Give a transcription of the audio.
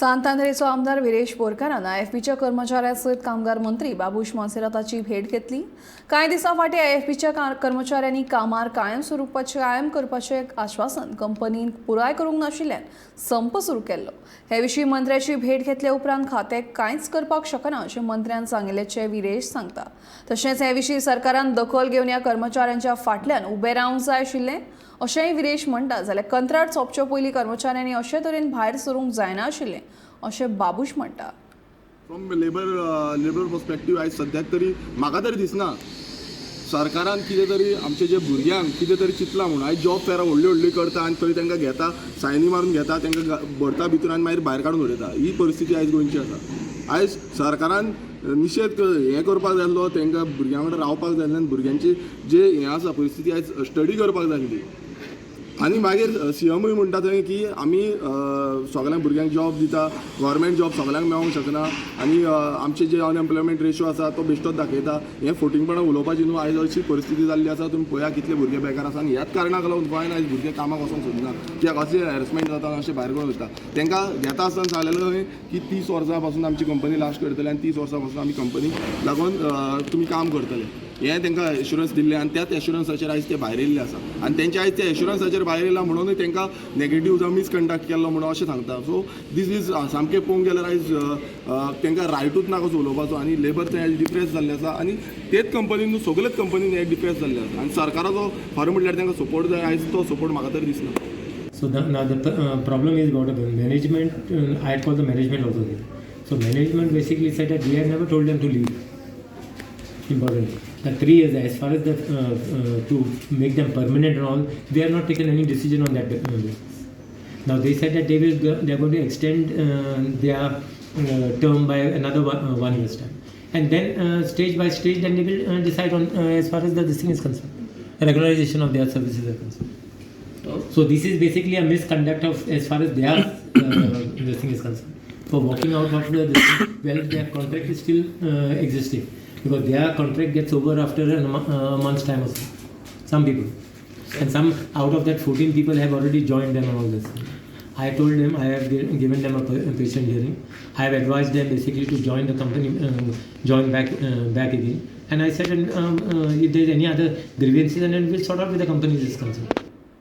सांतांद्रेचो आमदार विरेश बोरकारान IFBच्या कर्मचाऱ्यांसयत कामगार मंत्री बाबूश मोन्सेराताची भेट घेतली। कांय दिसां फाटीं IFBच्या कर्मचाऱ्यांनी कामार कायम करपाचें आश्वासन कंपनीन पुराय करूंक नाशिल्ल्यान संप सुरू केल्लो। हे विशीं मंत्र्याची भेट घेतले उपरांत खातें कांयच करपाक शकना अशें मंत्र्यान सांगिल्ल्याचें विरेश सांगता। तशेंच हे विशीं सरकारान दखल घेवन ह्या कर्मचाऱ्यांच्या फाटल्यान उबें रावंक जाय आशिल्लें अशेंय विरेश म्हणटा। जाल्यार कंत्राट सोंपचे पयलीं कर्मचाऱ्यांनी अशे तरेन भायर सरूंक जायना आशिल्लें अशें बाबूश म्हणटा। फ्रॉम लेबर पर्सपेक्टीव आयज सद्याक तरी म्हाका तरी दिसना सरकारान कितें तरी आमचे जे भुरग्यांक कितें तरी चिंतलां म्हणून आयज जॉब फेरां व्हडली करता आनी थंय तांकां घेता, सायनी मारून घेता, तांकां भरता भितर आनी मागीर भायर काडून उडयता। ही परिस्थिती आयज गोंयची आसा। आयज सरकारान निशेध हें करपाक जाय आसलो, तांकां भुरग्यां वांगडा रावपाक जाय आसलें, भुरग्यांची जे हें आसा परिस्थिती आयज स्टडी करपाक जाय आसली। आनी मागीर CMूय म्हणटा थंय की आमी सगळ्यांक भुरग्यांक जॉब दिता, गव्हर्मेंट जॉब सगळ्यांक मेळोंक शकना आनी आमचे जे अनएम्प्लॉयमेंट रेशो आसा तो बेश्टोच दाखयता। हें फोटिंगपणां उलोवपाची न्हू। आयज अशी परिस्थिती जाल्ली आसा, तुमी पळया कितले भुरगे बेकार आसा आनी ह्याच कारणाक लागून गोंयान आयज भुरगे कामाक वचोंक सोदना, कित्याक अशें हॅरसमेंट जाता, अशें भायर करून वता। तांकां घेता आसतना सांगलेलें थंय की 30 वर्सां पासून आमची कंपनी लास्ट करतले आनी 30 वर्सां पासून आमी कंपनी लागून तुमी काम करतले, हें तांकां एश्युरन्स दिल्लें आनी त्याच एश्युरन्साचेर आयज ते भायर येयल्ले आसा। आनी तेंचे आयज त्या एश्युरन्साचेर भायर येयला म्हणूनय तांकां नेगेटीव जावं मिसकंडक्ट केल्लो म्हणून अशें सांगता। सो दीस इज सामकें पळोवंक गेल्यार आयज तांकां रायटूच ना कसो उलोवपाचो आनी लेबर ते आयज डिप्रेस जाल्ले आसा आनी तेच कंपनीन सगळेच कंपनीन हे डिप्रेस जाल्ले आसा आनी सरकाराचो खरें म्हटल्यार तांकां सपोर्ट जाय, आयज तो सपोर्ट म्हाका तरी दिसना। So now the problem is about the management. I had called the management also there. So management basically said that we have never told them to leave. Important. The 3 years, as far as the to make them permanent and all, they have not taken any decision on that. Now they said that they are going to extend their term by another 1 year's time, and then stage by stage, then they will decide on as far as this thing is concerned, regularization of their services are concerned. So this is basically a misconduct of as far as their this thing is concerned. For walking out of this, well, their contract is still existing because their contract gets over after a month's time or so. Some people, and some out of that 14 people have already joined them and all this. I told them, I have given them a patient hearing. I have advised them basically to join the company, join back again. And I said, if there is any other grievances, and then we'll sort out with the company is concerned.